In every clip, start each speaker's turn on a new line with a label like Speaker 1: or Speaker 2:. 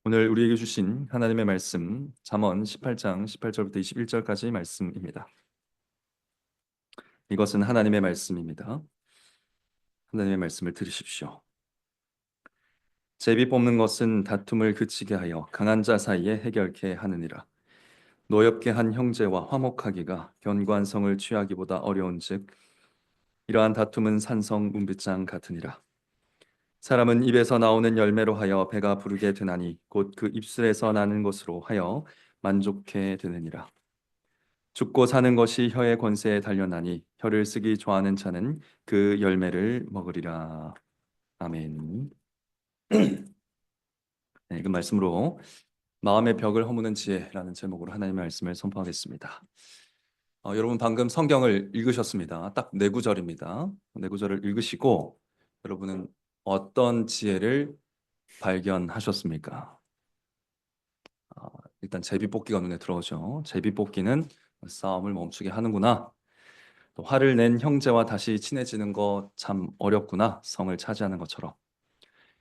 Speaker 1: 오늘 우리에게 주신 하나님의 말씀 잠언 18장 18절부터 21절까지 말씀입니다. 이것은 하나님의 말씀입니다. 하나님의 말씀을 들으십시오. 제비 뽑는 것은 다툼을 그치게 하여 강한 자 사이에 해결케 하느니라. 노엽게 한 형제와 화목하기가 견고한 성을 취하기보다 어려운즉 이러한 다툼은 산성 문빗장 같으니라. 사람은 입에서 나오는 열매로 하여 배가 부르게 되나니 곧 그 입술에서 나는 것으로 하여 만족해 되느니라. 죽고 사는 것이 혀의 권세에 달려나니 혀를 쓰기 좋아하는 자는 그 열매를 먹으리라. 아멘. 네, 그 말씀으로 마음의 벽을 허무는 지혜라는 제목으로 하나님의 말씀을 선포하겠습니다. 여러분 방금 성경을 읽으셨습니다. 딱 네 구절입니다. 네 구절을 읽으시고 여러분은 어떤 지혜를 발견하셨습니까? 일단 제비뽑기가 눈에 들어오죠. 제비뽑기는 싸움을 멈추게 하는구나. 또 화를 낸 형제와 다시 친해지는 거 참 어렵구나. 성을 차지하는 것처럼.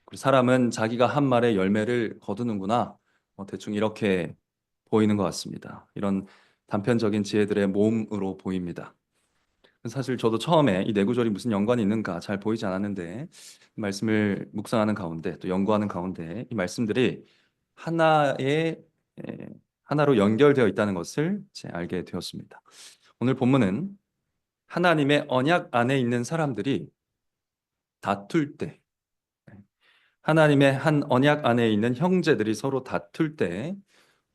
Speaker 1: 그리고 사람은 자기가 한 말의 열매를 거두는구나. 대충 이렇게 보이는 것 같습니다. 이런 단편적인 지혜들의 모음으로 보입니다. 사실 저도 처음에 이 네 구절이 무슨 연관이 있는가 잘 보이지 않았는데 말씀을 묵상하는 가운데 또 연구하는 가운데 이 말씀들이 하나의 에, 하나로 연결되어 있다는 것을 이제 알게 되었습니다. 오늘 본문은 하나님의 언약 안에 있는 사람들이 다툴 때, 하나님의 한 언약 안에 있는 형제들이 서로 다툴 때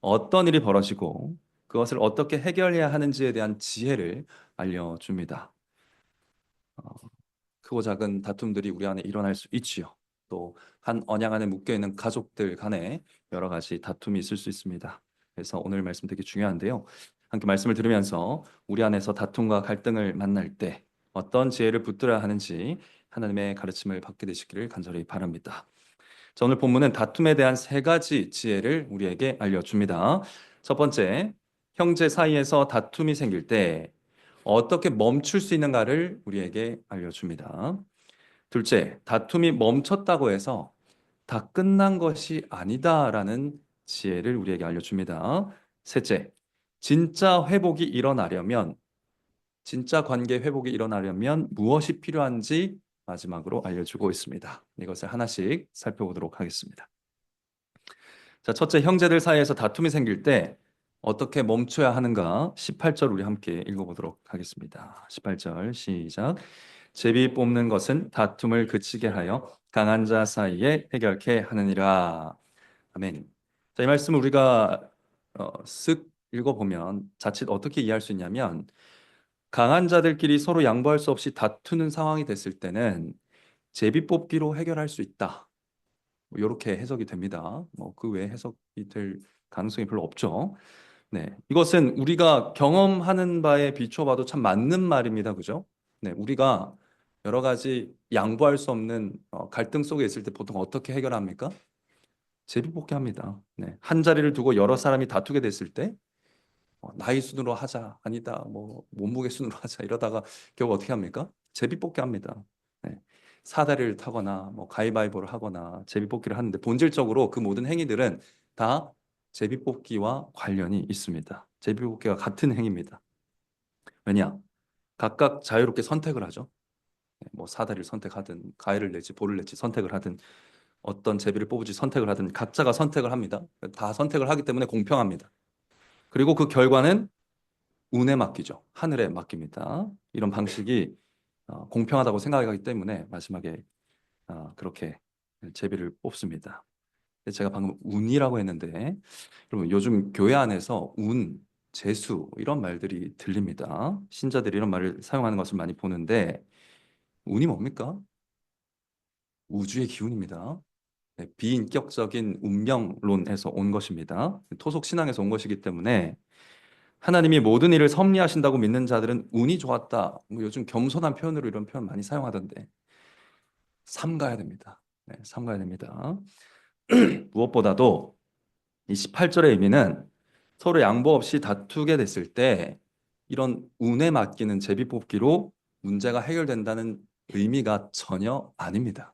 Speaker 1: 어떤 일이 벌어지고 그것을 어떻게 해결해야 하는지에 대한 지혜를 알려줍니다. 크고 작은 다툼들이 우리 안에 일어날 수 있지요. 또 한 언약 안에 묶여 있는 가족들 간에 여러 가지 다툼이 있을 수 있습니다. 그래서 오늘 말씀 되게 중요한데요. 함께 말씀을 들으면서 우리 안에서 다툼과 갈등을 만날 때 어떤 지혜를 붙들어야 하는지 하나님의 가르침을 받게 되시기를 간절히 바랍니다. 자, 오늘 본문은 다툼에 대한 세 가지 지혜를 우리에게 알려줍니다. 첫 번째, 형제 사이에서 다툼이 생길 때 어떻게 멈출 수 있는가를 우리에게 알려줍니다. 둘째, 다툼이 멈췄다고 해서 다 끝난 것이 아니다라는 지혜를 우리에게 알려줍니다. 셋째, 진짜 회복이 일어나려면, 진짜 관계 회복이 일어나려면 무엇이 필요한지 마지막으로 알려주고 있습니다. 이것을 하나씩 살펴보도록 하겠습니다. 자, 첫째, 형제들 사이에서 다툼이 생길 때 어떻게 멈춰야 하는가? 18절 우리 함께 읽어보도록 하겠습니다. 18절 시작. 제비 뽑는 것은 다툼을 그치게 하여 강한 자 사이에 해결케 하느니라. 아멘. 자, 이 말씀 우리가 쓱 읽어보면 자칫 어떻게 이해할 수 있냐면 강한 자들끼리 서로 양보할 수 없이 다투는 상황이 됐을 때는 제비 뽑기로 해결할 수 있다. 이렇게 해석이 됩니다. 그 외에 해석이 될 가능성이 별로 없죠. 네, 이것은 우리가 경험하는 바에 비춰봐도 참 맞는 말입니다. 그죠? 네, 우리가 여러 가지 양보할 수 없는 갈등 속에 있을 때 보통 어떻게 해결합니까? 제비뽑기 합니다. 네, 한 자리를 두고 여러 사람이 다투게 됐을 때 나이 순으로 하자, 아니다, 뭐 몸무게 순으로 하자 이러다가 결국 어떻게 합니까? 제비뽑기 합니다. 네, 사다리를 타거나 뭐 가위바위보를 하거나 제비뽑기를 하는데 본질적으로 그 모든 행위들은 다 제비뽑기와 관련이 있습니다. 제비뽑기와 같은 행위입니다. 왜냐? 각각 자유롭게 선택을 하죠. 네, 뭐 사다리를 선택하든 가위를 낼지 볼을 낼지 선택을 하든 어떤 제비를 뽑을지 선택을 하든 각자가 선택을 합니다. 다 선택을 하기 때문에 공평합니다. 그리고 그 결과는 운에 맡기죠. 하늘에 맡깁니다. 이런 방식이 공평하다고 생각하기 때문에 마지막에 그렇게 제비를 뽑습니다. 제가 방금 운이라고 했는데 여러분 요즘 교회 안에서 운, 재수 이런 말들이 들립니다. 신자들이 이런 말을 사용하는 것을 많이 보는데 운이 뭡니까? 우주의 기운입니다. 네, 비인격적인 운명론에서 온 것입니다. 토속 신앙에서 온 것이기 때문에 하나님이 모든 일을 섭리하신다고 믿는 자들은 운이 좋았다. 요즘 겸손한 표현으로 이런 표현 많이 사용하던데 삼가야 됩니다. 네, 삼가야 됩니다. 무엇보다도 이 18절의 의미는 서로 양보 없이 다투게 됐을 때 이런 운에 맡기는 제비뽑기로 문제가 해결된다는 의미가 전혀 아닙니다.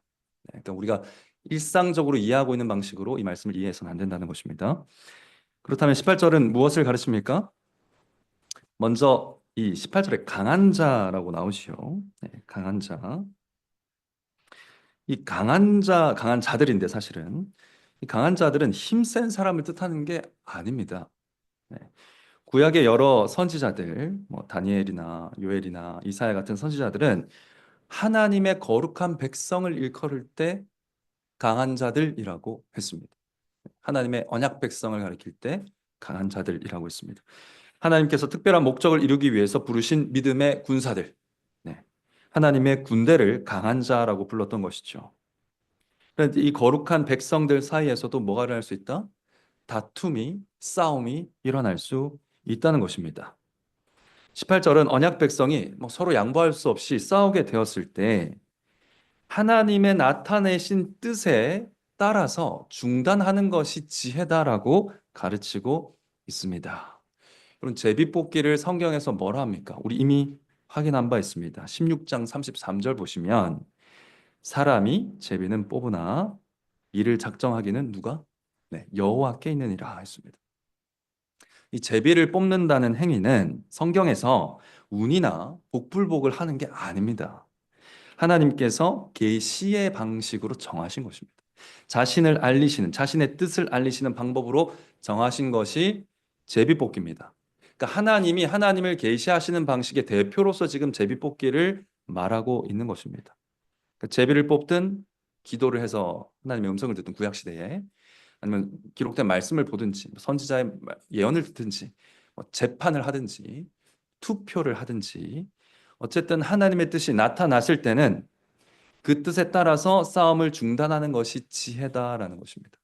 Speaker 1: 네, 그러니까 우리가 일상적으로 이해하고 있는 방식으로 이 말씀을 이해해서는 안 된다는 것입니다. 그렇다면 18절은 무엇을 가르칩니까? 먼저 이 18절에 강한 자라고 나오시요. 네, 강한 자. 이 강한 자, 강한 자들인데 사실은 이 강한 자들은 힘센 사람을 뜻하는 게 아닙니다. 네. 구약의 여러 선지자들, 뭐 다니엘이나 요엘이나 이사야 같은 선지자들은 하나님의 거룩한 백성을 일컬을 때 강한 자들이라고 했습니다. 하나님의 언약 백성을 가리킬 때 강한 자들이라고 했습니다. 하나님께서 특별한 목적을 이루기 위해서 부르신 믿음의 군사들, 네. 하나님의 군대를 강한 자라고 불렀던 것이죠. 그런데 이 거룩한 백성들 사이에서도 뭐가 일어날 수 있다? 다툼이, 싸움이 일어날 수 있다는 것입니다. 18절은 언약 백성이 뭐 서로 양보할 수 없이 싸우게 되었을 때 하나님의 나타내신 뜻에 따라서 중단하는 것이 지혜다라고 가르치고 있습니다. 그럼 제비뽑기를 성경에서 뭐라 합니까? 우리 이미 확인한 바 있습니다. 16장 33절 보시면 사람이 제비는 뽑으나 이를 작정하기는 누가? 네, 여호와께 있느니라 했습니다. 이 제비를 뽑는다는 행위는 성경에서 운이나 복불복을 하는 게 아닙니다. 하나님께서 계시의 방식으로 정하신 것입니다. 자신을 알리시는, 자신의 뜻을 알리시는 방법으로 정하신 것이 제비뽑기입니다. 그러니까 하나님이 하나님을 계시하시는 방식의 대표로서 지금 제비뽑기를 말하고 있는 것입니다. 그러니까 제비를 뽑든 기도를 해서 하나님의 음성을 듣든 구약 시대에 아니면 기록된 말씀을 보든지 선지자의 예언을 듣든지 재판을 하든지 투표를 하든지 어쨌든 하나님의 뜻이 나타났을 때는 그 뜻에 따라서 싸움을 중단하는 것이 지혜다라는 것입니다.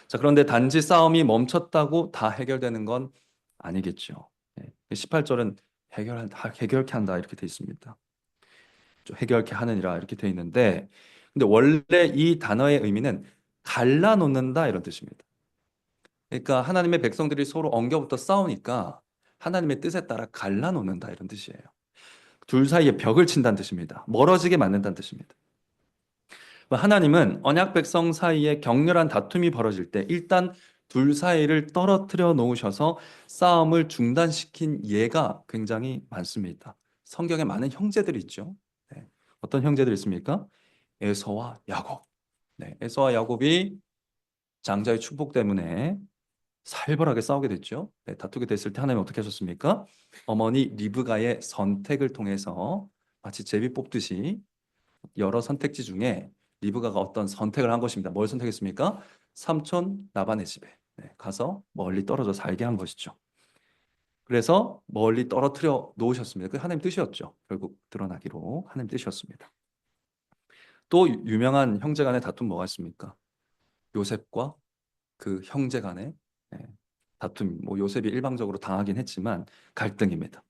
Speaker 1: 자, 그런데 단지 싸움이 멈췄다고 다 해결되는 건 아니겠죠. 18절은 해결케 한다 이렇게 돼 있습니다. 해결케 하느니라 이렇게 돼 있는데 근데 원래 이 단어의 의미는 갈라놓는다 이런 뜻입니다. 그러니까 하나님의 백성들이 서로 엉겨붙어 싸우니까 하나님의 뜻에 따라 갈라놓는다 이런 뜻이에요. 둘 사이에 벽을 친다는 뜻입니다. 멀어지게 만든다는 뜻입니다. 하나님은 언약 백성 사이에 격렬한 다툼이 벌어질 때 일단 둘 사이를 떨어뜨려 놓으셔서 싸움을 중단시킨 예가 굉장히 많습니다. 성경에 많은 형제들이 있죠. 네. 어떤 형제들이 있습니까? 에서와 야곱. 네. 에서와 야곱이 장자의 축복 때문에 살벌하게 싸우게 됐죠. 네, 다투게 됐을 때 하나님 어떻게 하셨습니까? 어머니 리브가의 선택을 통해서 마치 제비 뽑듯이 여러 선택지 중에 리브가가 어떤 선택을 한 것입니다. 뭘 선택했습니까? 삼촌 라반의 집에 가서 멀리 떨어져 살게 한 것이죠. 그래서 멀리 떨어뜨려 놓으셨습니다. 그 하나님 뜻이었죠. 결국 드러나기로 하나님 뜻이었습니다. 또 유명한 형제 간의 다툼 뭐가 있습니까? 요셉과 그 형제 간의 다툼, 뭐 요셉이 일방적으로 당하긴 했지만 갈등입니다.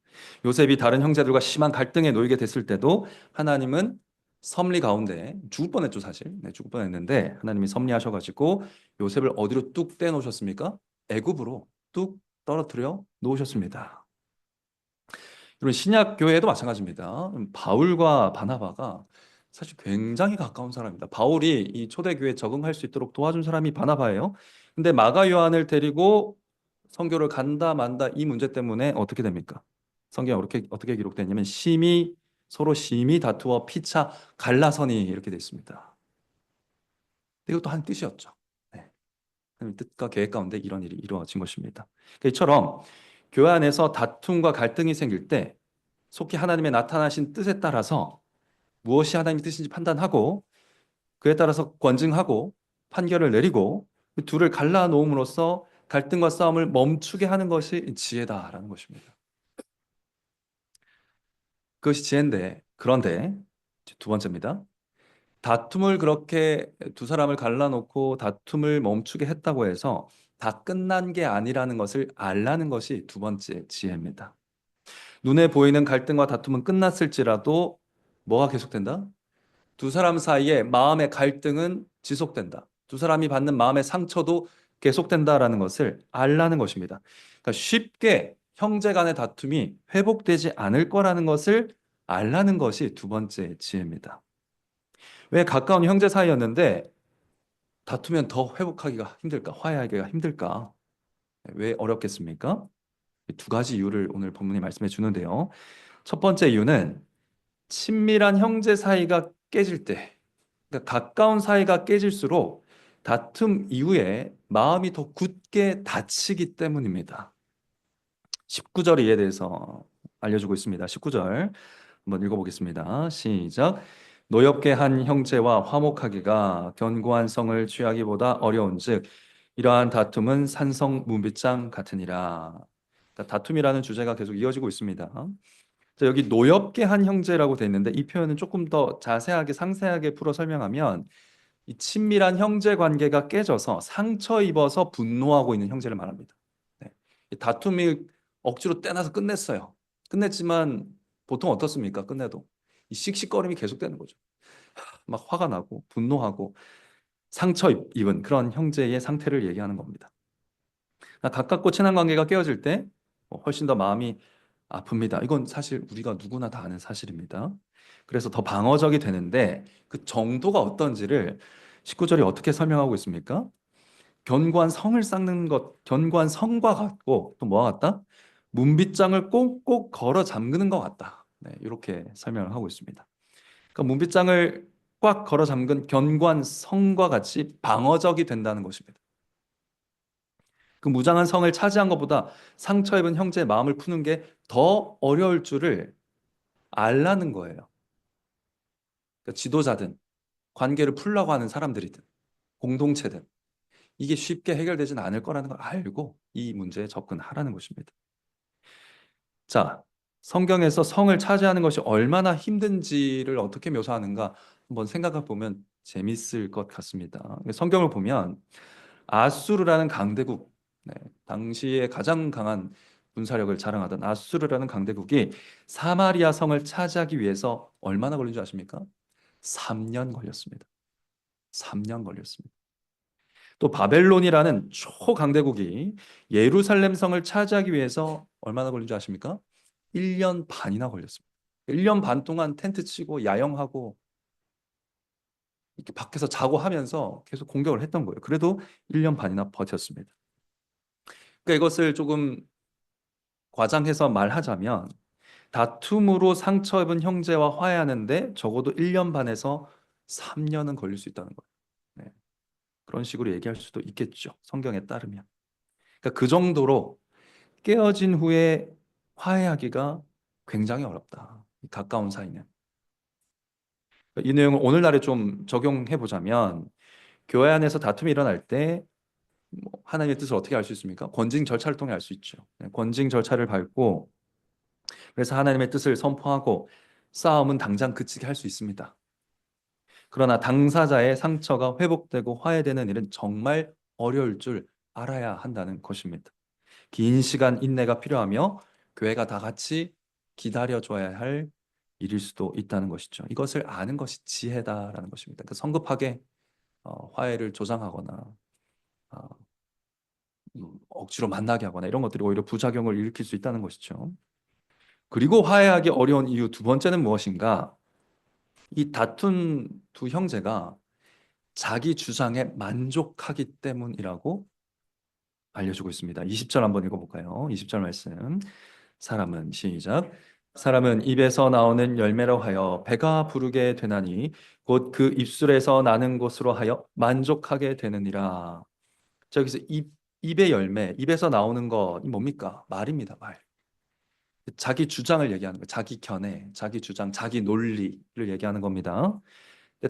Speaker 1: 요셉이 다른 형제들과 심한 갈등에 놓이게 됐을 때도 하나님은 섭리 가운데 죽을 뻔했죠 사실. 죽을 뻔했는데 하나님이 섭리하셔가지고 요셉을 어디로 뚝 떼놓으셨습니까? 애굽으로 뚝 떨어뜨려 놓으셨습니다. 그리고 신약 교회도 마찬가지입니다. 바울과 바나바가 사실 굉장히 가까운 사람입니다. 바울이 이 초대교회에 적응할 수 있도록 도와준 사람이 바나바예요. 근데 마가 요한을 데리고 선교를 간다 만다 이 문제 때문에 어떻게 됩니까? 성경에 어떻게 기록되냐면 서로 심히 다투어 피차 갈라서니 이렇게 되어 있습니다. 이것도 한 뜻이었죠. 네. 하나님의 뜻과 계획 가운데 이런 일이 이루어진 것입니다. 그러니까 이처럼 교회 안에서 다툼과 갈등이 생길 때 속히 하나님의 나타나신 뜻에 따라서 무엇이 하나님의 뜻인지 판단하고 그에 따라서 권증하고 판결을 내리고 그 둘을 갈라 놓음으로써 갈등과 싸움을 멈추게 하는 것이 지혜다라는 것입니다. 그것이 지혜인데 그런데 두 번째입니다. 다툼을 그렇게 두 사람을 갈라놓고 다툼을 멈추게 했다고 해서 다 끝난 게 아니라는 것을 알라는 것이 두 번째 지혜입니다. 눈에 보이는 갈등과 다툼은 끝났을지라도 뭐가 계속된다? 두 사람 사이에 마음의 갈등은 지속된다. 두 사람이 받는 마음의 상처도 계속된다라는 것을 알라는 것입니다. 그러니까 쉽게 형제 간의 다툼이 회복되지 않을 거라는 것을 알라는 것이 두 번째 지혜입니다. 왜 가까운 형제 사이였는데 다투면 더 회복하기가 힘들까? 화해하기가 힘들까? 왜 어렵겠습니까? 두 가지 이유를 오늘 본문이 말씀해 주는데요. 첫 번째 이유는 친밀한 형제 사이가 깨질 때, 그러니까 가까운 사이가 깨질수록 다툼 이후에 마음이 더 굳게 다치기 때문입니다. 19절 이에 대해서 알려주고 있습니다. 19절 한번 읽어보겠습니다. 시작. 노엽게 한 형제와 화목하기가 견고한 성을 취하기보다 어려운즉 이러한 다툼은 산성 문빗장 같으니라. 그러니까 다툼이라는 주제가 계속 이어지고 있습니다. 자, 여기 노엽게 한 형제라고 돼 있는데 이 표현은 조금 더 자세하게 상세하게 풀어 설명하면 이 친밀한 형제 관계가 깨져서 상처 입어서 분노하고 있는 형제를 말합니다. 네. 이 다툼이 억지로 떼놔서 끝냈어요. 끝냈지만 보통 어떻습니까? 끝내도 이 씩씩거림이 계속되는 거죠. 막 화가 나고 분노하고 상처 입은 그런 형제의 상태를 얘기하는 겁니다. 가깝고 친한 관계가 깨어질 때 훨씬 더 마음이 아픕니다. 이건 사실 우리가 누구나 다 아는 사실입니다. 그래서 더 방어적이 되는데 그 정도가 어떤지를 19절이 어떻게 설명하고 있습니까? 견고한 성을 쌓는 것, 견고한 성과 같고 또 뭐와 같다? 문빗장을 꼭꼭 걸어 잠그는 것 같다. 네, 이렇게 설명을 하고 있습니다. 그러니까 문빗장을 꽉 걸어 잠근 견고한 성과 같이 방어적이 된다는 것입니다. 그 무장한 성을 차지한 것보다 상처 입은 형제의 마음을 푸는 게 더 어려울 줄을 알라는 거예요. 그러니까 지도자든 관계를 풀려고 하는 사람들이든 공동체든 이게 쉽게 해결되지는 않을 거라는 걸 알고 이 문제에 접근하라는 것입니다. 자, 성경에서 성을 차지하는 것이 얼마나 힘든지를 어떻게 묘사하는가 한번 생각해 보면 재밌을 것 같습니다. 성경을 보면 아수르라는 강대국, 네, 당시에 가장 강한 군사력을 자랑하던 아수르라는 강대국이 사마리아 성을 차지하기 위해서 얼마나 걸린 줄 아십니까? 3년 걸렸습니다. 3년 걸렸습니다. 또 바벨론이라는 초강대국이 예루살렘 성을 차지하기 위해서 얼마나 걸린 줄 아십니까? 1년 반이나 걸렸습니다. 1년 반 동안 텐트 치고 야영하고 이렇게 밖에서 자고 하면서 계속 공격을 했던 거예요. 그래도 1년 반이나 버텼습니다. 그러니까 이것을 조금 과장해서 말하자면 다툼으로 상처 입은 형제와 화해하는데 적어도 1년 반에서 3년은 걸릴 수 있다는 거예요. 네. 그런 식으로 얘기할 수도 있겠죠. 성경에 따르면. 그러니까 그 정도로 깨어진 후에 화해하기가 굉장히 어렵다. 이 가까운 사이는. 이 내용을 오늘날에 좀 적용해 보자면 교회 안에서 다툼이 일어날 때 하나님의 뜻을 어떻게 알 수 있습니까? 권징 절차를 통해 알 수 있죠. 네, 권징 절차를 밟고 그래서 하나님의 뜻을 선포하고 싸움은 당장 그치게 할 수 있습니다. 그러나 당사자의 상처가 회복되고 화해되는 일은 정말 어려울 줄 알아야 한다는 것입니다. 긴 시간 인내가 필요하며 교회가 다 같이 기다려줘야 할 일일 수도 있다는 것이죠. 이것을 아는 것이 지혜다라는 것입니다. 그러니까 성급하게 화해를 조장하거나 어, 억지로 만나게 하거나 이런 것들이 오히려 부작용을 일으킬 수 있다는 것이죠. 그리고 화해하기 어려운 이유 두 번째는 무엇인가? 이 다툰 두 형제가 자기 주장에 만족하기 때문이라고 알려주고 있습니다. 20절 한번 읽어볼까요? 20절 말씀. 사람은 시작. 사람은 입에서 나오는 열매로 하여 배가 부르게 되나니 곧 그 입술에서 나는 것으로 하여 만족하게 되느니라. 자, 여기서 입의 열매, 입에서 나오는 것이 뭡니까? 말입니다, 말. 자기 주장을 얘기하는 거예요. 자기 견해, 자기 주장, 자기 논리를 얘기하는 겁니다.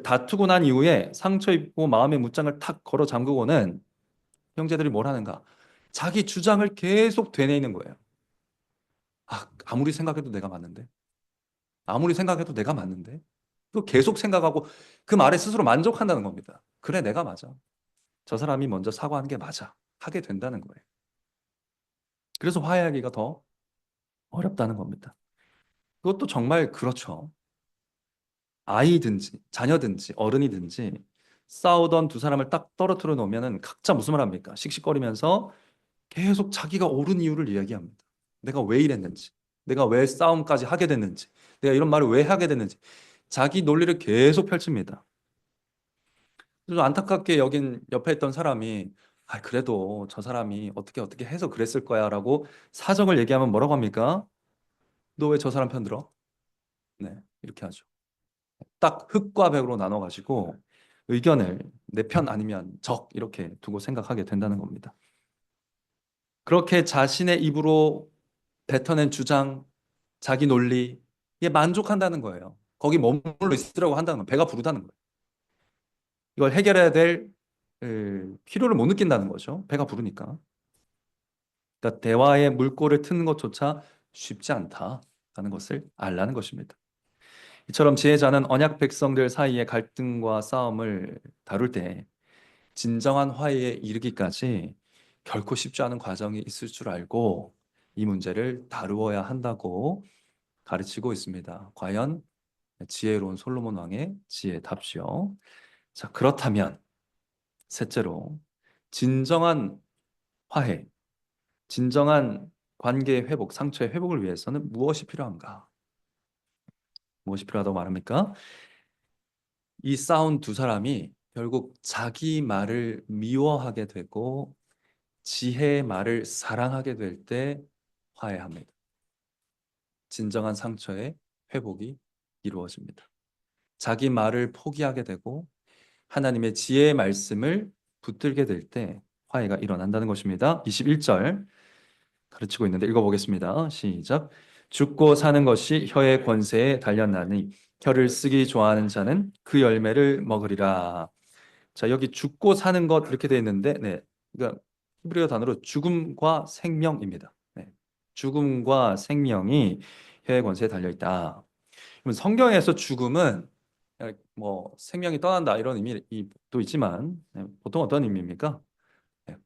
Speaker 1: 다투고 난 이후에 상처 입고 마음의 문장을 탁 걸어 잠그고는 형제들이 뭘 하는가? 자기 주장을 계속 되뇌이는 거예요. 아무리 생각해도 내가 맞는데. 아무리 생각해도 내가 맞는데. 또 계속 생각하고 그 말에 스스로 만족한다는 겁니다. 그래, 내가 맞아. 저 사람이 먼저 사과하는 게 맞아. 하게 된다는 거예요. 그래서 화해하기가 더 어렵다는 겁니다. 그것도 정말 그렇죠. 아이든지 자녀든지 어른이든지 싸우던 두 사람을 딱 떨어뜨려 놓으면은 각자 무슨 말 합니까? 씩씩거리면서 계속 자기가 옳은 이유를 이야기합니다. 내가 왜 이랬는지, 내가 왜 싸움까지 하게 됐는지, 내가 이런 말을 왜 하게 됐는지 자기 논리를 계속 펼칩니다. 좀 안타깝게 여긴 옆에 있던 사람이 아, 그래도 저 사람이 어떻게 해서 그랬을 거야라고 사정을 얘기하면 뭐라고 합니까? 너 왜 저 사람 편 들어? 네, 이렇게 하죠. 딱 흑과 백으로 나눠가지고 의견을 내 편 아니면 적 이렇게 두고 생각하게 된다는 겁니다. 그렇게 자신의 입으로 뱉어낸 주장, 자기 논리에 만족한다는 거예요. 거기 머물러 있으라고 한다는 거예요. 배가 부르다는 거예요. 이걸 해결해야 될 필요를 못 느낀다는 거죠. 배가 부르니까. 그러니까 대화의 물꼬를 트는 것조차 쉽지 않다라는 것을 알라는 것입니다. 이처럼 지혜자는 언약 백성들 사이의 갈등과 싸움을 다룰 때 진정한 화해에 이르기까지 결코 쉽지 않은 과정이 있을 줄 알고 이 문제를 다루어야 한다고 가르치고 있습니다. 과연 지혜로운 솔로몬 왕의 지혜답시요. 자, 그렇다면 셋째로 진정한 화해, 진정한 관계 회복, 상처의 회복을 위해서는 무엇이 필요한가? 무엇이 필요하다고 말합니까? 이 싸운 두 사람이 결국 자기 말을 미워하게 되고 지혜의 말을 사랑하게 될 때 화해합니다. 진정한 상처의 회복이 이루어집니다. 자기 말을 포기하게 되고 하나님의 지혜의 말씀을 붙들게 될 때 화해가 일어난다는 것입니다. 21절 가르치고 있는데 읽어보겠습니다. 시작. 죽고 사는 것이 혀의 권세에 달렸나니 혀를 쓰기 좋아하는 자는 그 열매를 먹으리라. 자, 여기 죽고 사는 것 이렇게 되어 있는데, 네, 그러니까 히브리어 단어로 죽음과 생명입니다. 네, 죽음과 생명이 혀의 권세에 달려 있다. 그럼 성경에서 죽음은 뭐 생명이 떠난다 이런 의미도 있지만 보통 어떤 의미입니까?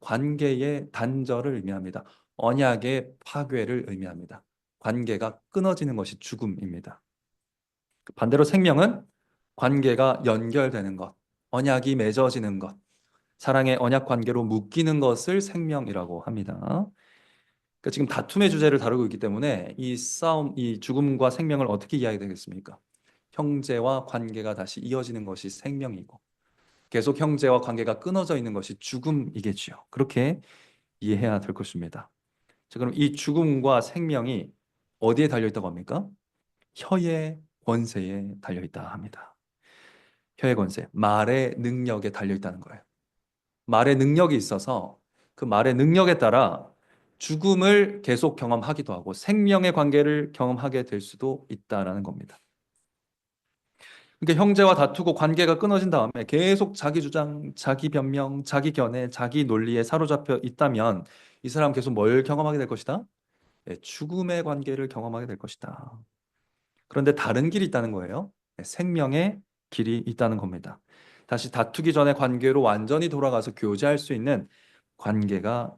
Speaker 1: 관계의 단절을 의미합니다. 언약의 파괴를 의미합니다. 관계가 끊어지는 것이 죽음입니다. 반대로 생명은 관계가 연결되는 것, 언약이 맺어지는 것, 사랑의 언약 관계로 묶이는 것을 생명이라고 합니다. 그러니까 지금 다툼의 주제를 다루고 있기 때문에 이 싸움, 이 죽음과 생명을 어떻게 이야기되겠습니까? 형제와 관계가 다시 이어지는 것이 생명이고 계속 형제와 관계가 끊어져 있는 것이 죽음이겠지요. 그렇게 이해해야 될 것입니다. 자, 그럼 이 죽음과 생명이 어디에 달려 있다고 합니까? 혀의 권세에 달려 있다 합니다. 혀의 권세, 말의 능력에 달려 있다는 거예요. 말의 능력이 있어서 그 말의 능력에 따라 죽음을 계속 경험하기도 하고 생명의 관계를 경험하게 될 수도 있다라는 겁니다. 그러니까 형제와 다투고 관계가 끊어진 다음에 계속 자기 주장, 자기 변명, 자기 견해, 자기 논리에 사로잡혀 있다면 이 사람 계속 뭘 경험하게 될 것이다? 네, 죽음의 관계를 경험하게 될 것이다. 그런데 다른 길이 있다는 거예요. 네, 생명의 길이 있다는 겁니다. 다시 다투기 전의 관계로 완전히 돌아가서 교제할 수 있는 관계가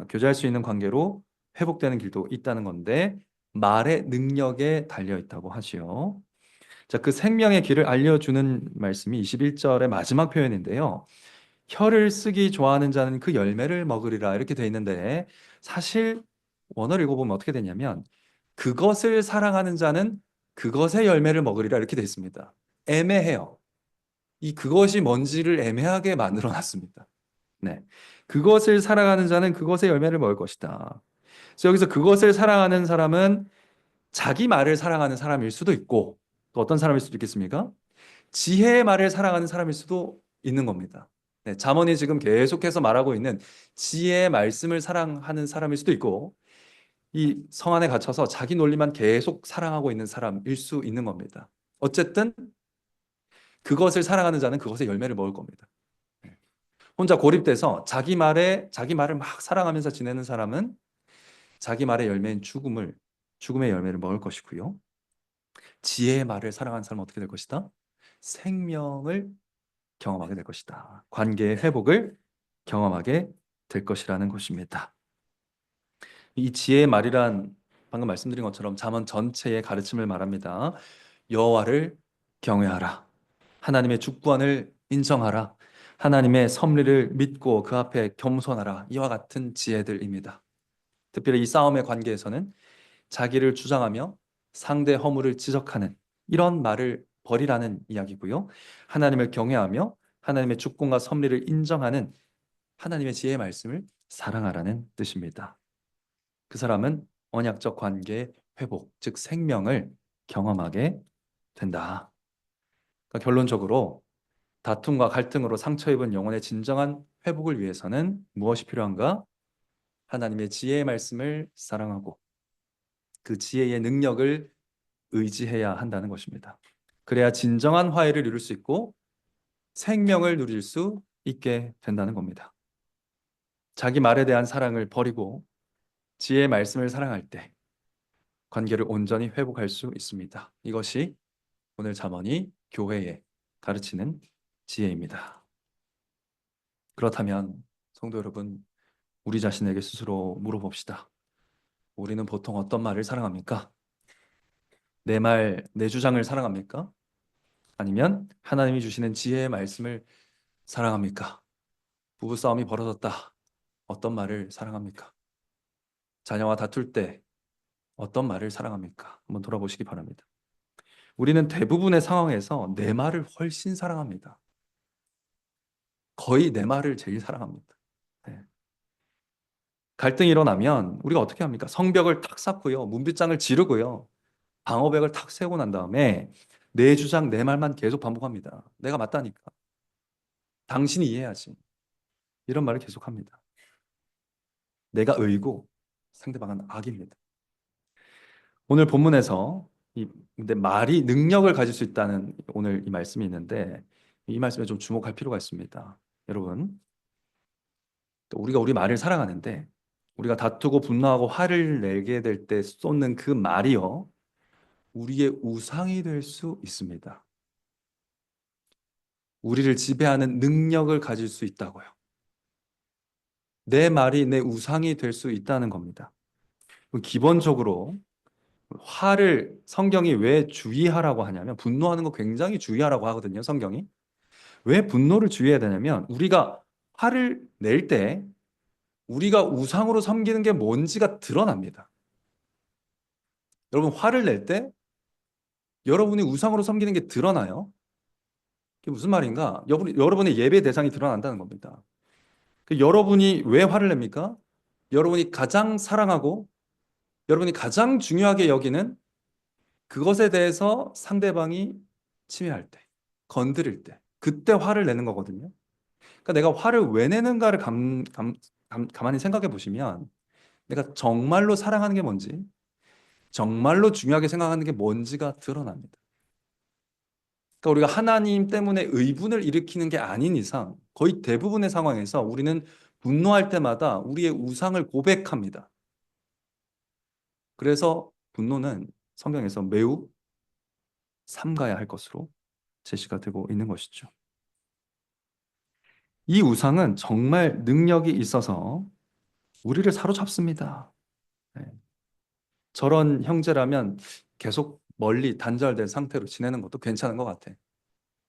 Speaker 1: 교제할 수 있는 관계로 회복되는 길도 있다는 건데 말의 능력에 달려 있다고 하지요. 자, 그 생명의 길을 알려주는 말씀이 21절의 마지막 표현인데요. 혀를 쓰기 좋아하는 자는 그 열매를 먹으리라 이렇게 돼 있는데 사실 원어를 읽어보면 어떻게 되냐면 그것을 사랑하는 자는 그것의 열매를 먹으리라 이렇게 돼 있습니다. 애매해요. 이 그것이 뭔지를 애매하게 만들어 놨습니다. 네. 그것을 사랑하는 자는 그것의 열매를 먹을 것이다. 그래서 여기서 그것을 사랑하는 사람은 자기 말을 사랑하는 사람일 수도 있고 또 어떤 사람일 수도 있겠습니까? 지혜의 말을 사랑하는 사람일 수도 있는 겁니다. 네, 잠언이 지금 계속해서 말하고 있는 지혜의 말씀을 사랑하는 사람일 수도 있고 이 성 안에 갇혀서 자기 논리만 계속 사랑하고 있는 사람일 수 있는 겁니다. 어쨌든 그것을 사랑하는 자는 그것의 열매를 먹을 겁니다. 네. 혼자 고립돼서 자기 말을 막 사랑하면서 지내는 사람은 자기 말의 열매인 죽음의 열매를 먹을 것이고요. 지혜의 말을 사랑하는 사람은 어떻게 될 것이다? 생명을 경험하게 될 것이다. 관계의 회복을 경험하게 될 것이라는 것입니다. 이 지혜의 말이란 방금 말씀드린 것처럼 잠언 전체의 가르침을 말합니다. 여호와를 경외하라. 하나님의 주권을 인정하라. 하나님의 섭리를 믿고 그 앞에 겸손하라. 이와 같은 지혜들입니다. 특별히 이 싸움의 관계에서는 자기를 주장하며 상대 허물을 지적하는 이런 말을 버리라는 이야기고요. 하나님을 경외하며 하나님의 주권과 섭리를 인정하는 하나님의 지혜의 말씀을 사랑하라는 뜻입니다. 그 사람은 언약적 관계의 회복, 즉 생명을 경험하게 된다. 그러니까 결론적으로 다툼과 갈등으로 상처 입은 영혼의 진정한 회복을 위해서는 무엇이 필요한가? 하나님의 지혜의 말씀을 사랑하고 그 지혜의 능력을 의지해야 한다는 것입니다. 그래야 진정한 화해를 이룰 수 있고 생명을 누릴 수 있게 된다는 겁니다. 자기 말에 대한 사랑을 버리고 지혜의 말씀을 사랑할 때 관계를 온전히 회복할 수 있습니다. 이것이 오늘 잠언이 교회에 가르치는 지혜입니다. 그렇다면 성도 여러분, 우리 자신에게 스스로 물어봅시다. 우리는 보통 어떤 말을 사랑합니까? 내 말, 내 주장을 사랑합니까? 아니면 하나님이 주시는 지혜의 말씀을 사랑합니까? 부부싸움이 벌어졌다. 어떤 말을 사랑합니까? 자녀와 다툴 때 어떤 말을 사랑합니까? 한번 돌아보시기 바랍니다. 우리는 대부분의 상황에서 내 말을 훨씬 사랑합니다. 거의 내 말을 제일 사랑합니다. 네. 갈등이 일어나면 우리가 어떻게 합니까? 성벽을 탁 쌓고요. 문빗장을 지르고요. 방어벽을 탁 세우고 난 다음에 내 주장, 내 말만 계속 반복합니다. 내가 맞다니까. 당신이 이해하지. 이런 말을 계속합니다. 내가 의고 상대방은 악입니다. 오늘 본문에서 근데 말이 능력을 가질 수 있다는 오늘 이 말씀이 있는데 이 말씀에 좀 주목할 필요가 있습니다. 여러분, 우리가 우리 말을 사랑하는데 우리가 다투고 분노하고 화를 내게 될 때 쏟는 그 말이요. 우리의 우상이 될 수 있습니다. 우리를 지배하는 능력을 가질 수 있다고요. 내 말이 내 우상이 될 수 있다는 겁니다. 기본적으로 화를 성경이 왜 주의하라고 하냐면 분노하는 거 굉장히 주의하라고 하거든요, 성경이. 왜 분노를 주의해야 되냐면 우리가 화를 낼 때 우리가 우상으로 섬기는 게 뭔지가 드러납니다. 여러분 화를 낼 때 여러분이 우상으로 섬기는 게 드러나요. 그게 무슨 말인가? 여러분의 예배 대상이 드러난다는 겁니다. 여러분이 왜 화를 냅니까? 여러분이 가장 사랑하고 여러분이 가장 중요하게 여기는 그것에 대해서 상대방이 침해할 때, 건드릴 때, 그때 화를 내는 거거든요. 그러니까 내가 화를 왜 내는가를 가만히 생각해 보시면 내가 정말로 사랑하는 게 뭔지, 정말로 중요하게 생각하는 게 뭔지가 드러납니다. 그러니까 우리가 하나님 때문에 의분을 일으키는 게 아닌 이상 거의 대부분의 상황에서 우리는 분노할 때마다 우리의 우상을 고백합니다. 그래서 분노는 성경에서 매우 삼가야 할 것으로 제시가 되고 있는 것이죠. 이 우상은 정말 능력이 있어서 우리를 사로잡습니다. 네. 저런 형제라면 계속 멀리 단절된 상태로 지내는 것도 괜찮은 것 같아.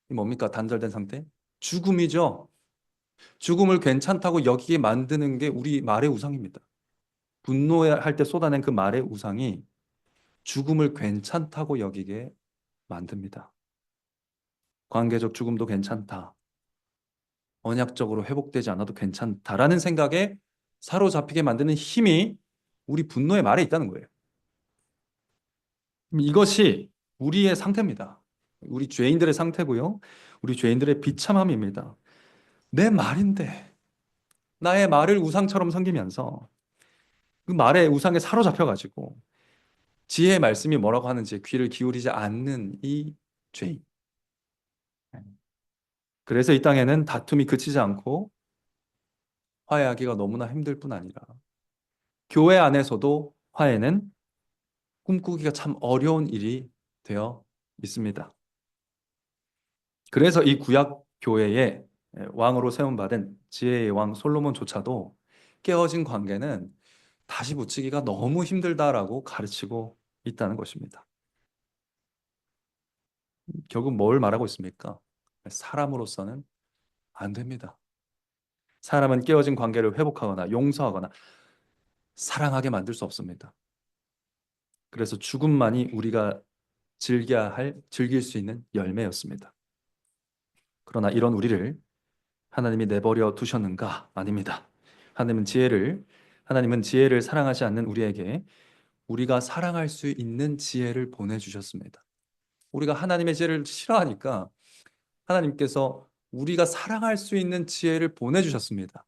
Speaker 1: 이 뭡니까? 단절된 상태? 죽음이죠. 죽음을 괜찮다고 여기게 만드는 게 우리 말의 우상입니다. 분노할 때 쏟아낸 그 말의 우상이 죽음을 괜찮다고 여기게 만듭니다. 관계적 죽음도 괜찮다. 언약적으로 회복되지 않아도 괜찮다라는 생각에 사로잡히게 만드는 힘이 우리 분노의 말에 있다는 거예요. 이것이 우리의 상태입니다. 우리 죄인들의 상태고요. 우리 죄인들의 비참함입니다. 내 말인데 나의 말을 우상처럼 섬기면서 그 말의 우상에 사로잡혀가지고 지혜의 말씀이 뭐라고 하는지 귀를 기울이지 않는 이 죄인. 그래서 이 땅에는 다툼이 그치지 않고 화해하기가 너무나 힘들 뿐 아니라 교회 안에서도 화해는 꿈꾸기가 참 어려운 일이 되어 있습니다. 그래서 이 구약 교회의 왕으로 세움받은 지혜의 왕 솔로몬조차도 깨어진 관계는 다시 붙이기가 너무 힘들다라고 가르치고 있다는 것입니다. 결국 뭘 말하고 있습니까? 사람으로서는 안 됩니다. 사람은 깨어진 관계를 회복하거나 용서하거나 사랑하게 만들 수 없습니다. 그래서 죽음만이 우리가 즐길 수 있는 열매였습니다. 그러나 이런 우리를 하나님이 내버려 두셨는가? 아닙니다. 하나님은 지혜를 사랑하지 않는 우리에게 우리가 사랑할 수 있는 지혜를 보내주셨습니다. 우리가 하나님의 지혜를 싫어하니까 하나님께서 우리가 사랑할 수 있는 지혜를 보내주셨습니다.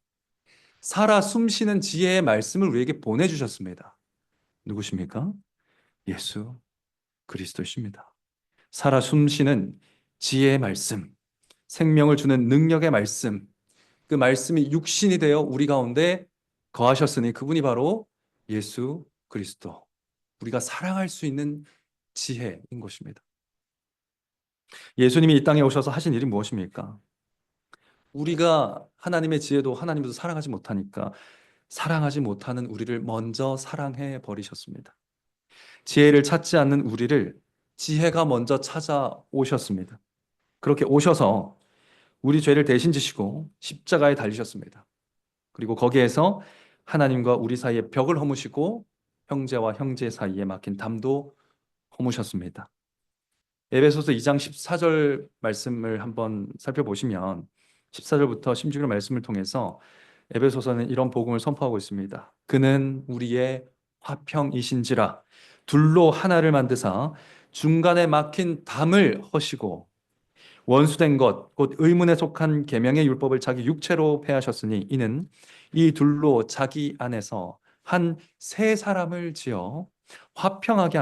Speaker 1: 살아 숨쉬는 지혜의 말씀을 우리에게 보내주셨습니다. 누구십니까? 예수 그리스도십니다. 살아 숨쉬는 지혜의 말씀, 생명을 주는 능력의 말씀, 그 말씀이 육신이 되어 우리 가운데 거하셨으니 그분이 바로 예수 그리스도. 우리가 사랑할 수 있는 지혜인 것입니다. 예수님이 이 땅에 오셔서 하신 일이 무엇입니까? 우리가 하나님의 지혜도 하나님도 사랑하지 못하니까 사랑하지 못하는 우리를 먼저 사랑해 버리셨습니다. 지혜를 찾지 않는 우리를 지혜가 먼저 찾아오셨습니다. 그렇게 오셔서 우리 죄를 대신 지시고 십자가에 달리셨습니다. 그리고 거기에서 하나님과 우리 사이에 벽을 허무시고 형제와 형제 사이에 막힌 담도 허무셨습니다. 에베소서 2장 14절 말씀을 한번 살펴보시면 14절부터 16절 말씀을 통해서 에베소서는 이런 복음을 선포하고 있습니다. 그는 우리의 화평이신지라 둘로 하나를 만드사 중간에 막힌 담을 허시고 원수된 것 곧 의문에 속한 계명의 율법을 자기 육체로 폐하셨으니 이는 이 둘로 자기 안에서 한 새 사람을 지어 화평하게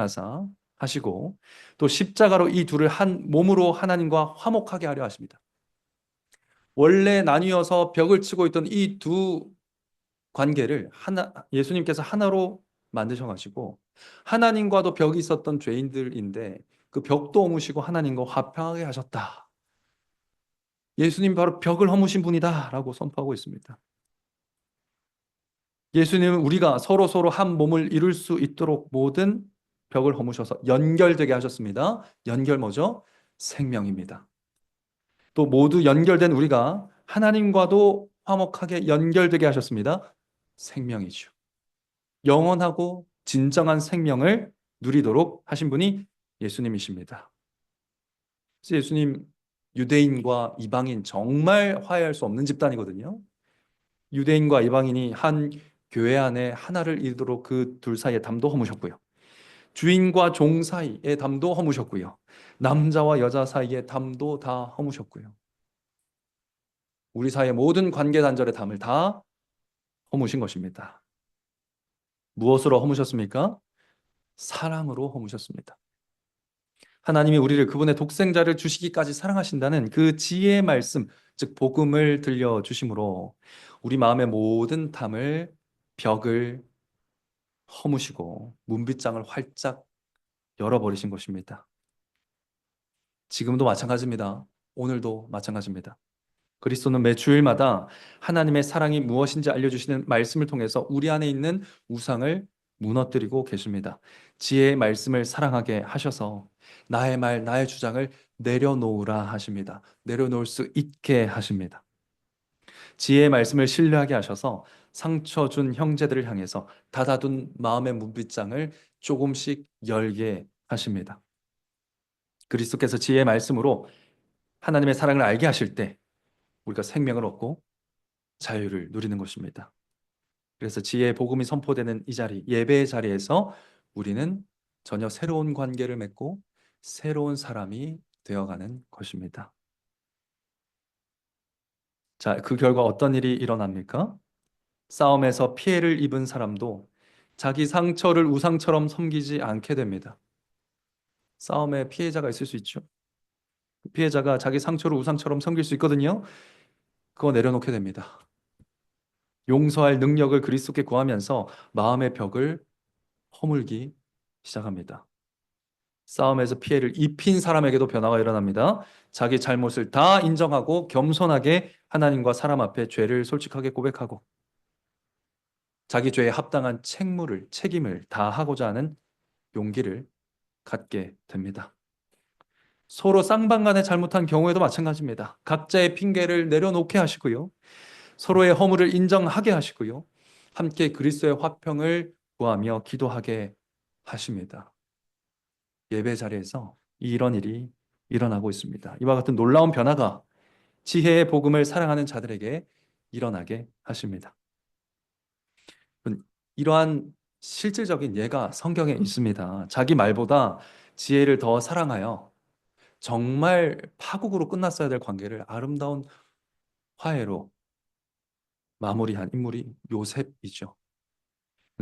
Speaker 1: 하시고 또 십자가로 이 둘을 한 몸으로 하나님과 화목하게 하려 하십니다. 원래 나뉘어서 벽을 치고 있던 이 두 관계를 예수님께서 하나로 만드셔가지고 하나님과도 벽이 있었던 죄인들인데 그 벽도 허무시고 하나님과 화평하게 하셨다. 예수님이 바로 벽을 허무신 분이다라고 선포하고 있습니다. 예수님은 우리가 서로 한 몸을 이룰 수 있도록 모든 벽을 허무셔서 연결되게 하셨습니다. 연결 뭐죠? 생명입니다. 또 모두 연결된 우리가 하나님과도 화목하게 연결되게 하셨습니다. 생명이죠. 영원하고 진정한 생명을 누리도록 하신 분이 예수님이십니다. 그래서 예수님 유대인과 이방인 정말 화해할 수 없는 집단이거든요. 유대인과 이방인이 한 교회 안에 하나를 이루도록 그 둘 사이의 담도 허무셨고요. 주인과 종 사이의 담도 허무셨고요. 남자와 여자 사이의 담도 다 허무셨고요. 우리 사이의 모든 관계 단절의 담을 다 허무신 것입니다. 무엇으로 허무셨습니까? 사랑으로 허무셨습니다. 하나님이 우리를 그분의 독생자를 주시기까지 사랑하신다는 그 지혜의 말씀, 즉 복음을 들려주심으로 우리 마음의 모든 담을 벽을 허무시고 문빗장을 활짝 열어버리신 것입니다. 지금도 마찬가지입니다. 오늘도 마찬가지입니다. 그리스도는 매 주일마다 하나님의 사랑이 무엇인지 알려주시는 말씀을 통해서 우리 안에 있는 우상을 무너뜨리고 계십니다. 지혜의 말씀을 사랑하게 하셔서 나의 말, 나의 주장을 내려놓으라 하십니다. 내려놓을 수 있게 하십니다. 지혜의 말씀을 신뢰하게 하셔서 상처 준 형제들을 향해서 닫아둔 마음의 문빗장을 조금씩 열게 하십니다. 그리스도께서 지혜의 말씀으로 하나님의 사랑을 알게 하실 때 우리가 생명을 얻고 자유를 누리는 것입니다. 그래서 지혜의 복음이 선포되는 이 자리, 예배의 자리에서 우리는 전혀 새로운 관계를 맺고 새로운 사람이 되어가는 것입니다. 자, 그 결과 어떤 일이 일어납니까? 싸움에서 피해를 입은 사람도 자기 상처를 우상처럼 섬기지 않게 됩니다. 싸움에 피해자가 있을 수 있죠. 피해자가 자기 상처를 우상처럼 섬길 수 있거든요. 그거 내려놓게 됩니다. 용서할 능력을 그리스도께 구하면서 마음의 벽을 허물기 시작합니다. 싸움에서 피해를 입힌 사람에게도 변화가 일어납니다. 자기 잘못을 다 인정하고 겸손하게 하나님과 사람 앞에 죄를 솔직하게 고백하고 자기 죄에 합당한 책임을 다하고자 하는 용기를 갖게 됩니다. 서로 쌍방간에 잘못한 경우에도 마찬가지입니다. 각자의 핑계를 내려놓게 하시고요. 서로의 허물을 인정하게 하시고요. 함께 그리스도의 화평을 구하며 기도하게 하십니다. 예배 자리에서 이런 일이 일어나고 있습니다. 이와 같은 놀라운 변화가 지혜의 복음을 사랑하는 자들에게 일어나게 하십니다. 이러한 실질적인 예가 성경에 있습니다. 자기 말보다 지혜를 더 사랑하여 정말 파국으로 끝났어야 될 관계를 아름다운 화해로 마무리한 인물이 요셉이죠.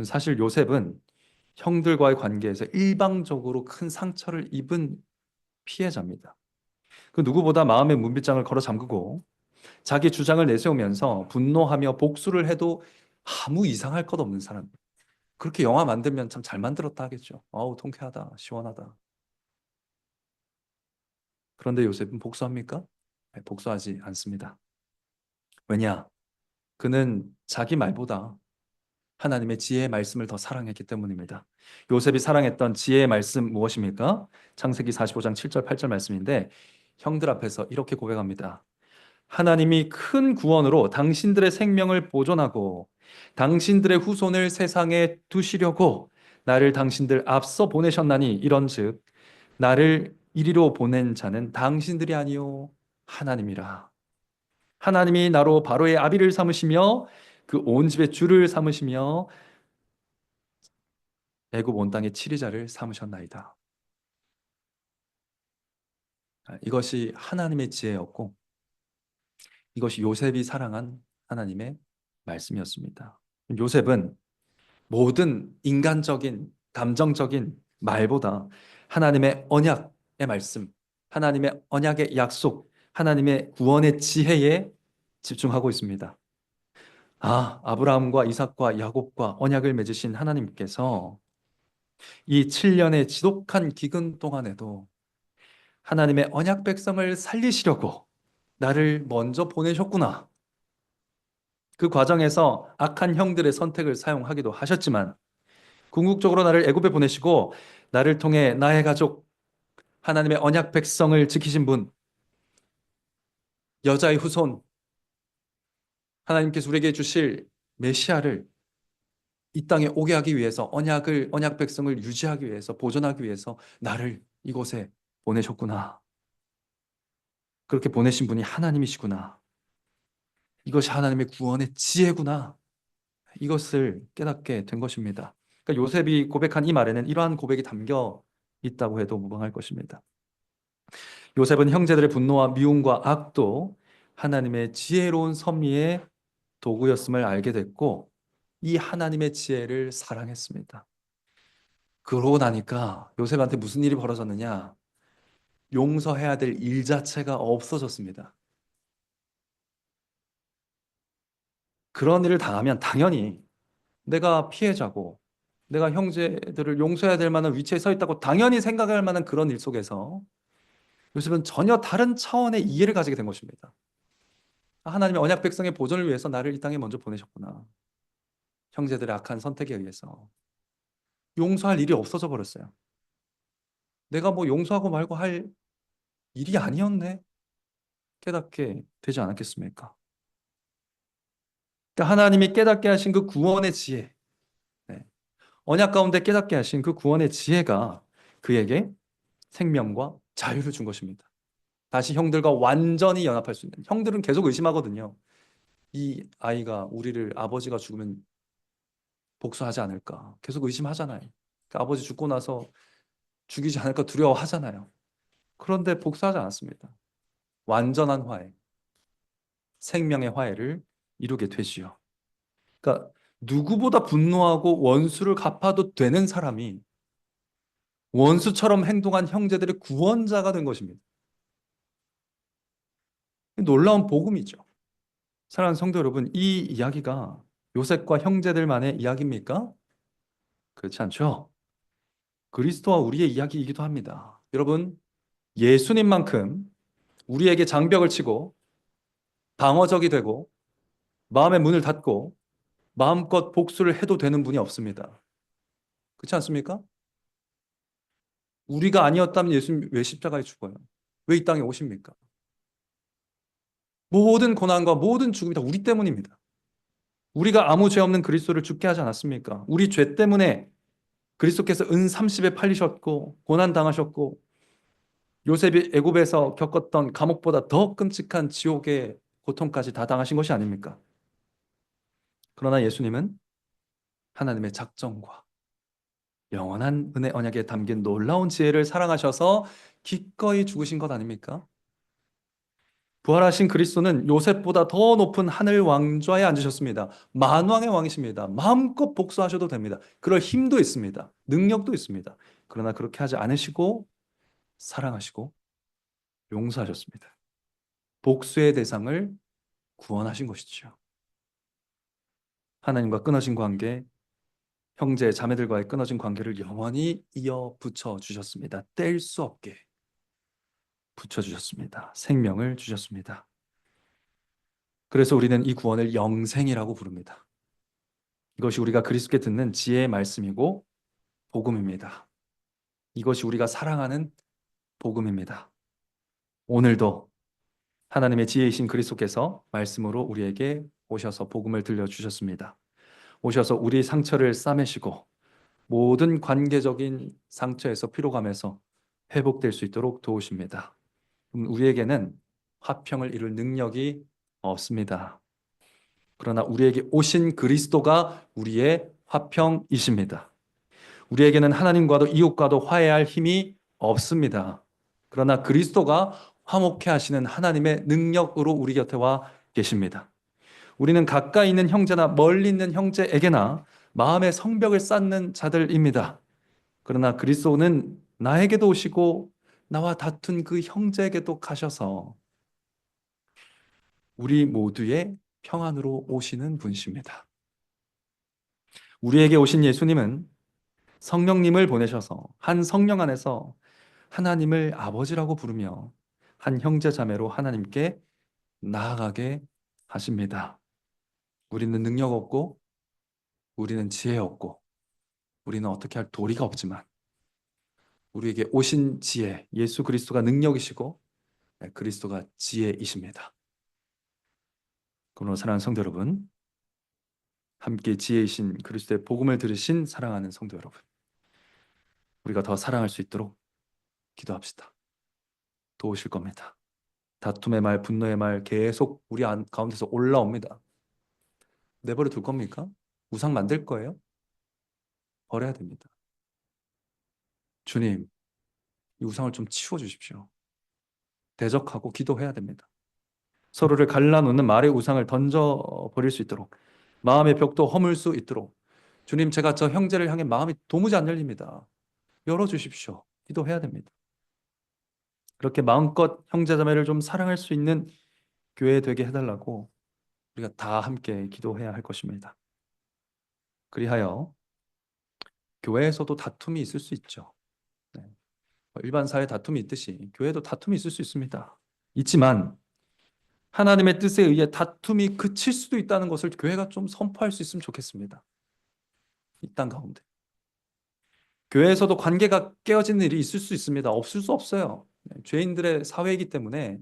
Speaker 1: 사실 요셉은 형들과의 관계에서 일방적으로 큰 상처를 입은 피해자입니다. 그 누구보다 마음의 문빗장을 걸어 잠그고 자기 주장을 내세우면서 분노하며 복수를 해도 아무 이상할 것 없는 사람. 그렇게 영화 만들면 참 잘 만들었다 하겠죠. 어우, 통쾌하다, 시원하다. 그런데 요셉은 복수합니까? 네, 복수하지 않습니다. 왜냐? 그는 자기 말보다 하나님의 지혜의 말씀을 더 사랑했기 때문입니다. 요셉이 사랑했던 지혜의 말씀 무엇입니까? 창세기 45장 7절 8절 말씀인데 형들 앞에서 이렇게 고백합니다. 하나님이 큰 구원으로 당신들의 생명을 보존하고 당신들의 후손을 세상에 두시려고 나를 당신들 앞서 보내셨나니 이런즉 나를 이리로 보낸 자는 당신들이 아니요 하나님이라. 하나님이 나로 바로의 아비를 삼으시며 그 온 집의 주를 삼으시며 애굽 온 땅의 치리자를 삼으셨나이다. 이것이 하나님의 지혜였고 이것이 요셉이 사랑한 하나님의 말씀이었습니다. 요셉은 모든 인간적인 감정적인 말보다 하나님의 언약의 말씀, 하나님의 언약의 약속, 하나님의 구원의 지혜에 집중하고 있습니다. 아브라함과 이삭과 야곱과 언약을 맺으신 하나님께서 이 7년의 지독한 기근 동안에도 하나님의 언약 백성을 살리시려고 나를 먼저 보내셨구나. 그 과정에서 악한 형들의 선택을 사용하기도 하셨지만 궁극적으로 나를 애굽에 보내시고 나를 통해 나의 가족, 하나님의 언약 백성을 지키신 분, 여자의 후손, 하나님께서 우리에게 주실 메시아를 이 땅에 오게 하기 위해서 언약 백성을 유지하기 위해서 보존하기 위해서 나를 이곳에 보내셨구나. 그렇게 보내신 분이 하나님이시구나. 이것이 하나님의 구원의 지혜구나. 이것을 깨닫게 된 것입니다. 그러니까 요셉이 고백한 이 말에는 이러한 고백이 담겨 있다고 해도 무방할 것입니다. 요셉은 형제들의 분노와 미움과 악도 하나님의 지혜로운 섭리의 도구였음을 알게 됐고 이 하나님의 지혜를 사랑했습니다. 그러고 나니까 요셉한테 무슨 일이 벌어졌느냐? 용서해야 될 일 자체가 없어졌습니다. 그런 일을 당하면 당연히 내가 피해자고 내가 형제들을 용서해야 될 만한 위치에 서 있다고 당연히 생각할 만한 그런 일 속에서 요셉은 전혀 다른 차원의 이해를 가지게 된 것입니다. 하나님의 언약 백성의 보존을 위해서 나를 이 땅에 먼저 보내셨구나. 형제들의 악한 선택에 의해서 용서할 일이 없어져 버렸어요. 내가 뭐 용서하고 말고 할 일이 아니었네. 깨닫게 되지 않았겠습니까? 그러니까 하나님이 깨닫게 하신 그 구원의 지혜, 네. 언약 가운데 깨닫게 하신 그 구원의 지혜가 그에게 생명과 자유를 준 것입니다. 다시 형들과 완전히 연합할 수 있는. 형들은 계속 의심하거든요. 이 아이가 우리를 아버지가 죽으면 복수하지 않을까. 계속 의심하잖아요. 그러니까 아버지 죽고 나서 죽이지 않을까 두려워하잖아요. 그런데 복수하지 않았습니다. 완전한 화해, 생명의 화해를 이루게 되지요. 그러니까 누구보다 분노하고 원수를 갚아도 되는 사람이 원수처럼 행동한 형제들의 구원자가 된 것입니다. 놀라운 복음이죠. 사랑하는 성도 여러분, 이 이야기가 요셉과 형제들만의 이야기입니까? 그렇지 않죠. 그리스도와 우리의 이야기이기도 합니다. 여러분, 예수님만큼 우리에게 장벽을 치고 방어적이 되고 마음의 문을 닫고 마음껏 복수를 해도 되는 분이 없습니다. 그렇지 않습니까? 우리가 아니었다면 예수님 왜 십자가에 죽어요? 왜 이 땅에 오십니까? 모든 고난과 모든 죽음이 다 우리 때문입니다. 우리가 아무 죄 없는 그리스도를 죽게 하지 않았습니까? 우리 죄 때문에 그리스도께서 은 30에 팔리셨고 고난 당하셨고 요셉이 애굽에서 겪었던 감옥보다 더 끔찍한 지옥의 고통까지 다 당하신 것이 아닙니까? 그러나 예수님은 하나님의 작정과 영원한 은혜 언약에 담긴 놀라운 지혜를 사랑하셔서 기꺼이 죽으신 것 아닙니까? 부활하신 그리스도는 요셉보다 더 높은 하늘 왕좌에 앉으셨습니다. 만왕의 왕이십니다. 마음껏 복수하셔도 됩니다. 그럴 힘도 있습니다. 능력도 있습니다. 그러나 그렇게 하지 않으시고 사랑하시고 용서하셨습니다. 복수의 대상을 구원하신 것이지요. 하나님과 끊어진 관계, 형제, 자매들과의 끊어진 관계를 영원히 이어 붙여 주셨습니다. 뗄 수 없게 붙여 주셨습니다. 생명을 주셨습니다. 그래서 우리는 이 구원을 영생이라고 부릅니다. 이것이 우리가 그리스도께 듣는 지혜의 말씀이고 복음입니다. 이것이 우리가 사랑하는 복음입니다. 오늘도 하나님의 지혜이신 그리스도께서 말씀으로 우리에게 오셔서 복음을 들려주셨습니다. 오셔서 우리 상처를 싸매시고 모든 관계적인 상처에서 피로감에서 회복될 수 있도록 도우십니다. 우리에게는 화평을 이룰 능력이 없습니다. 그러나 우리에게 오신 그리스도가 우리의 화평이십니다. 우리에게는 하나님과도 이웃과도 화해할 힘이 없습니다. 그러나 그리스도가 화목해 하시는 하나님의 능력으로 우리 곁에 와 계십니다. 우리는 가까이 있는 형제나 멀리 있는 형제에게나 마음의 성벽을 쌓는 자들입니다. 그러나 그리스도는 나에게도 오시고 나와 다툰 그 형제에게도 가셔서 우리 모두의 평안으로 오시는 분이십니다. 우리에게 오신 예수님은 성령님을 보내셔서 한 성령 안에서 하나님을 아버지라고 부르며 한 형제 자매로 하나님께 나아가게 하십니다. 우리는 능력 없고 우리는 지혜 없고 우리는 어떻게 할 도리가 없지만 우리에게 오신 지혜, 예수 그리스도가 능력이시고 그리스도가 지혜이십니다. 그러므로 사랑하는 성도 여러분, 함께 지혜이신 그리스도의 복음을 들으신 사랑하는 성도 여러분, 우리가 더 사랑할 수 있도록 기도합시다. 도우실 겁니다. 다툼의 말, 분노의 말 계속 우리 가운데서 올라옵니다. 내버려 둘 겁니까? 우상 만들 거예요? 버려야 됩니다. 주님, 이 우상을 좀 치워주십시오. 대적하고 기도해야 됩니다. 서로를 갈라놓는 말의 우상을 던져버릴 수 있도록, 마음의 벽도 허물 수 있도록, 주님, 제가 저 형제를 향해 마음이 도무지 안 열립니다. 열어주십시오. 기도해야 됩니다. 그렇게 마음껏 형제자매를 좀 사랑할 수 있는 교회 되게 해달라고 우리가 다 함께 기도해야 할 것입니다. 그리하여 교회에서도 다툼이 있을 수 있죠. 네. 일반 사회 다툼이 있듯이 교회도 다툼이 있을 수 있습니다. 있지만 하나님의 뜻에 의해 다툼이 그칠 수도 있다는 것을 교회가 좀 선포할 수 있으면 좋겠습니다. 이 땅 가운데. 교회에서도 관계가 깨어지는 일이 있을 수 있습니다. 없을 수 없어요. 네. 죄인들의 사회이기 때문에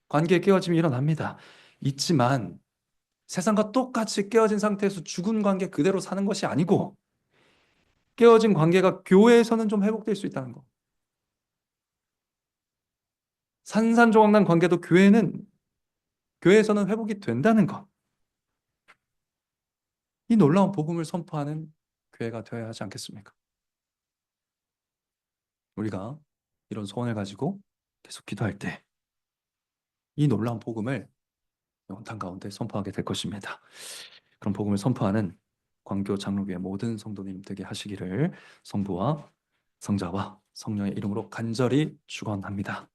Speaker 1: 관계의 깨어짐이 일어납니다. 있지만 세상과 똑같이 깨어진 상태에서 죽은 관계 그대로 사는 것이 아니고 깨어진 관계가 교회에서는 좀 회복될 수 있다는 것. 산산조각난 관계도 교회에서는 회복이 된다는 것. 이 놀라운 복음을 선포하는 교회가 되어야 하지 않겠습니까? 우리가 이런 소원을 가지고 계속 기도할 때 이 놀라운 복음을 영탄 가운데 선포하게 될 것입니다. 그런 복음을 선포하는 광교 장로교회 모든 성도님 되게 하시기를 성부와 성자와 성령의 이름으로 간절히 축원합니다.